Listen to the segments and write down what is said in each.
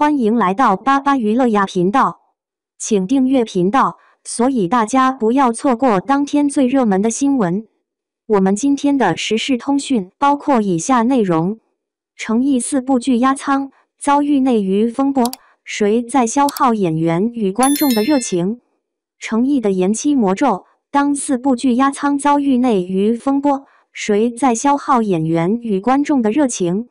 欢迎来到巴巴娱乐呀频道，请订阅频道，所以大家不要错过当天最热门的新闻。我们今天的时事通讯包括以下内容：诚意4部剧压舱，遭遇内娱风波，谁在消耗演员与观众的热情？诚意的延期魔咒，当4部剧压舱遭遇内娱风波，谁在消耗演员与观众的热情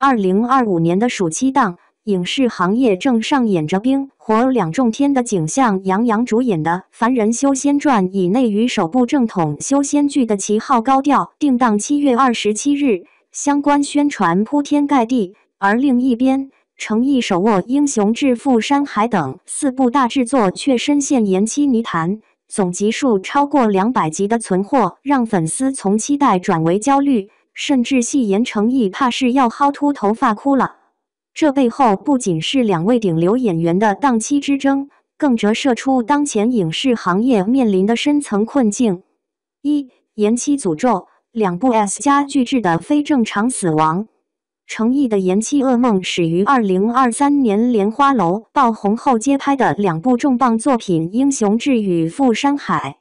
？2025年的暑期档，影视行业正上演着冰火两重天的景象。杨洋主演的《凡人修仙传》以内娱首部正统修仙剧的旗号高调定档7月27日，相关宣传铺天盖地。而另一边，诚意手握《英雄志》《富山海》等4部大制作，却深陷延期泥潭。总集数超过200集的存货，让粉丝从期待转为焦虑，甚至戏言诚意怕是要薅秃头发哭了。这背后不仅是2位顶流演员的档期之争，更折射出当前影视行业面临的深层困境。1. 延期诅咒，2部 S 加巨制的非正常死亡。诚意的延期噩梦始于2023年莲花楼爆红后接拍的2部重磅作品《英雄志》与《富山海》。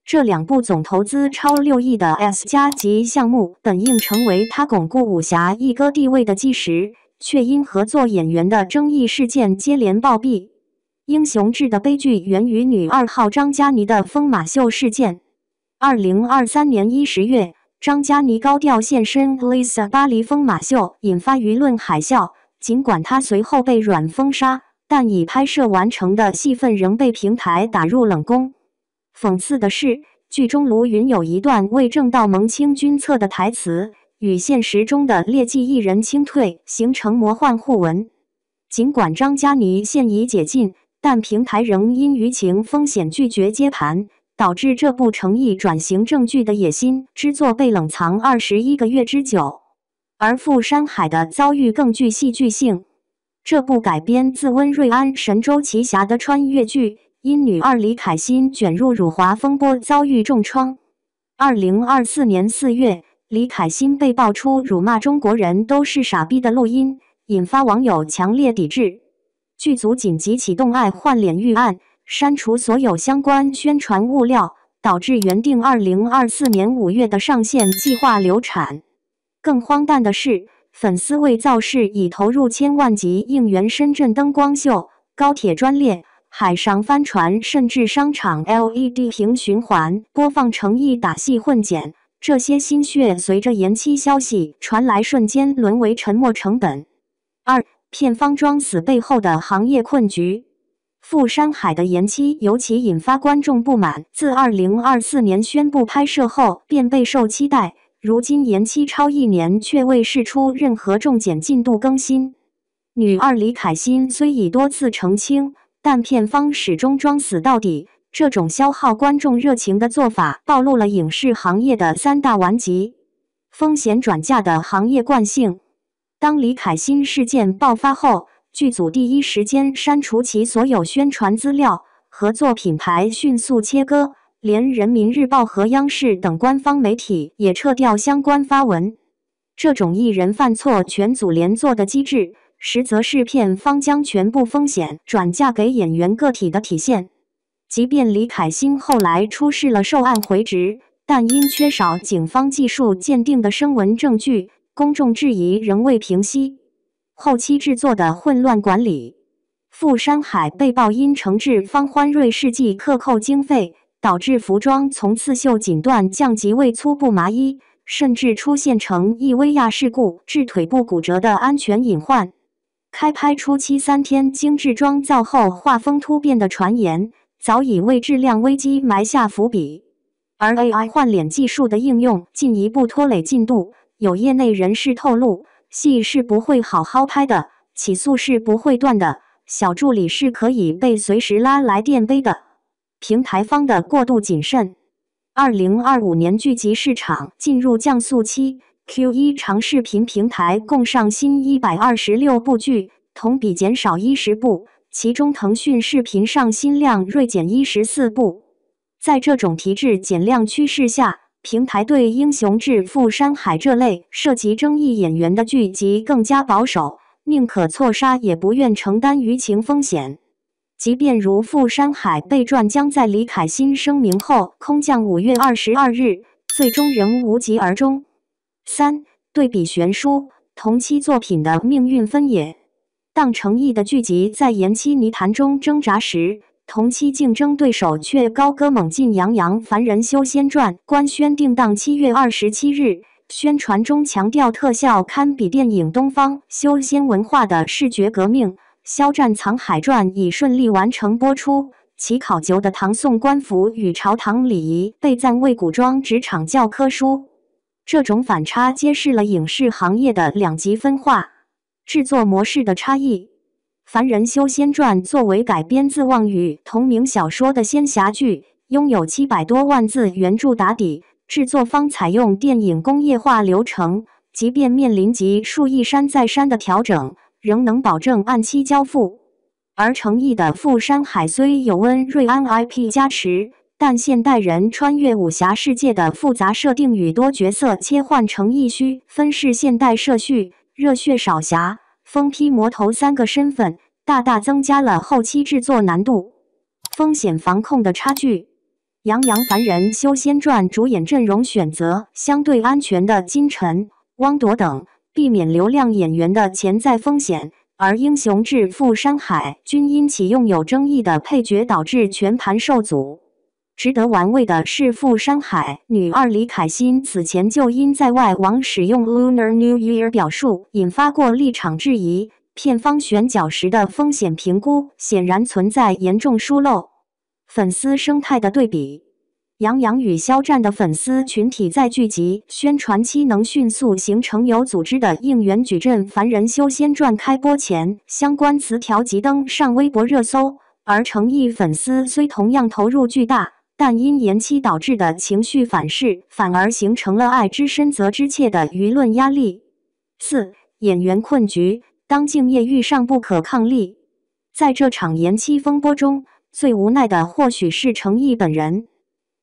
这2部总投资超6亿的 S 加级项目，本应成为他巩固武侠一哥地位的基石，却因合作演员的争议事件接连暴毙。英雄志的悲剧源于女2号张嘉倪的疯马秀事件。2023年10月，张嘉倪高调现身 Lisa 巴黎疯马秀，引发舆论海啸。尽管她随后被软封杀，但已拍摄完成的戏份仍被平台打入冷宫。讽刺的是，剧中卢云有一段为正道盟清君侧的台词，与现实中的劣迹艺人清退形成魔幻互文。尽管张嘉倪现已解禁，但平台仍因舆情风险拒绝接盘，导致这部诚意转型正剧的野心之作被冷藏21个月之久。而《富山海》的遭遇更具戏剧性。这部改编自温瑞安神州奇侠的穿越剧，因女2李凯欣卷入辱华风波遭遇重创。2024年4月，李凯欣被爆出辱骂中国人都是傻逼的录音，引发网友强烈抵制。剧组紧急启动爱换脸预案，删除所有相关宣传物料，导致原定2024年5月的上线计划流产。更荒诞的是，粉丝为造势已投入千万级应援深圳灯光秀、高铁专列、海上帆船，甚至商场 LED 屏循环播放诚意打戏混剪。这些心血随着延期消息传来瞬间沦为沉没成本。2. 片方装死背后的行业困局。富山海的延期尤其引发观众不满，自2024年宣布拍摄后便备受期待，如今延期超1年却未释出任何重剪进度更新。女2李凯欣虽已多次澄清，但片方始终装死到底。这种消耗观众热情的做法，暴露了影视行业的3大顽疾：风险转嫁的行业惯性。当李凯欣事件爆发后，剧组第一时间删除其所有宣传资料，合作品牌迅速切割，连人民日报和央视等官方媒体也撤掉相关发文。这种一人犯错全组连坐的机制，实则是片方将全部风险转嫁给演员个体的体现。即便李凯欣后来出示了受案回执，但因缺少警方技术鉴定的声纹证据，公众质疑仍未平息。后期制作的混乱管理。富山海被曝因承制方欢瑞世纪克扣经费，导致服装从刺绣锦缎降级为粗布麻衣，甚至出现成意威亚事故致腿部骨折的安全隐患。开拍初期3天精致妆造后画风突变的传言，早已为质量危机埋下伏笔。而 AI 换脸技术的应用进一步拖累进度，有业内人士透露，戏是不会好好拍的，起诉是不会断的，小助理是可以被随时拉来垫背的。平台方的过度谨慎。2025年剧集市场进入降速期， Q1 长视频平台共上新126部剧，同比减少10部，其中腾讯视频上新量锐减14部。在这种提质减量趋势下，平台对《英雄志》《富山海》这类涉及争议演员的剧集更加保守，宁可错杀也不愿承担舆情风险。即便如《富山海》被传将在李凯欣声明后空降5月22日，最终仍无疾而终。3. 对比悬殊，同期作品的命运分野。当诚意的剧集在延期泥潭中挣扎时，同期竞争对手却高歌猛进。杨洋《凡人修仙传》官宣定档7月27日，宣传中强调特效堪比电影《东方修仙文化的视觉革命》。肖战《藏海传》已顺利完成播出，其考究的唐宋官服与朝堂礼仪被赞为古装职场教科书。这种反差揭示了影视行业的两极分化、制作模式的差异。《凡人修仙传》作为改编自望语同名小说的仙侠剧，拥有700多万字原著打底，制作方采用电影工业化流程，即便面临集数一山再山的调整，仍能保证按期交付。而诚意的《富山海》虽有温瑞安 IP 加持，但现代人穿越武侠世界的复杂设定与多角色切换成一虚分饰现代社畜、热血少侠、疯批魔头3个身份，大大增加了后期制作难度。风险防控的差距。杨洋《凡人修仙传》主演阵容选择相对安全的金晨、汪铎等，避免流量演员的潜在风险，而《英雄志》《富山海》均因启用有争议的配角导致全盘受阻。值得玩味的是，《富山海》女二李凯欣此前就因在外网使用 Lunar New Year 表述引发过立场质疑，片方选角时的风险评估显然存在严重疏漏。粉丝生态的对比。杨洋与肖战的粉丝群体在剧集宣传期能迅速形成有组织的应援矩阵。《凡人修仙传》开播前，相关词条即登上微博热搜，而诚意粉丝虽同样投入巨大，但因延期导致的情绪反噬，反而形成了爱之深责之切的舆论压力。4. 演员困局，当敬业遇上不可抗力。在这场延期风波中，最无奈的或许是诚意本人。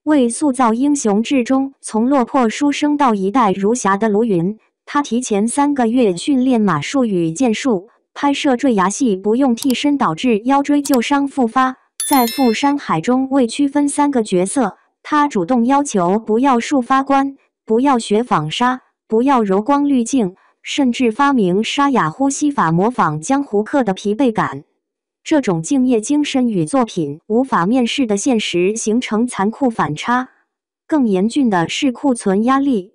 为塑造《英雄志》中从落魄书生到一代儒侠的卢云，他提前3个月训练马术与剑术，拍摄坠崖戏不用替身导致腰椎旧伤复发。在《富山海》中，为区分3个角色，他主动要求不要束发冠，不要学纺纱，不要柔光滤镜，甚至发明沙哑呼吸法模仿江湖客的疲惫感。这种敬业精神与作品无法面世的现实形成残酷反差。更严峻的是库存压力。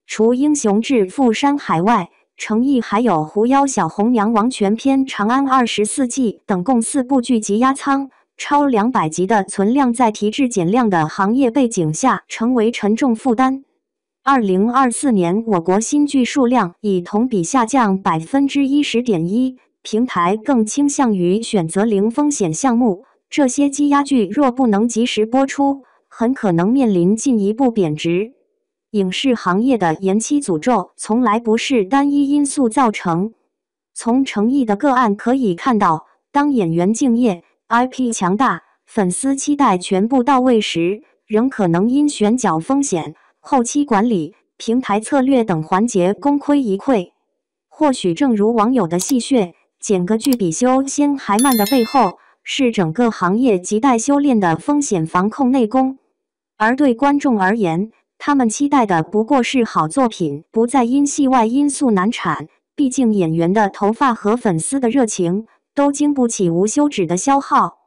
除《英雄志》《富山海》外，诚意还有《狐妖小红娘》《王权篇》《长安24季》等共4部剧集压仓，超200集的存量在提质减量的行业背景下成为沉重负担。2024年我国新剧数量已同比下降 10.1%，平台更倾向于选择零风险项目，这些积压剧若不能及时播出，很可能面临进一步贬值。影视行业的延期诅咒从来不是单一因素造成。从诚意的个案可以看到，当演员敬业、IP 强大、粉丝期待全部到位时，仍可能因选角风险、后期管理、平台策略等环节功亏一篑。或许正如网友的戏谑，剪个剧比修仙还慢的背后，是整个行业亟待修炼的风险防控内功。而对观众而言，他们期待的不过是好作品不再因戏外因素难产，毕竟演员的头发和粉丝的热情都经不起无休止的消耗。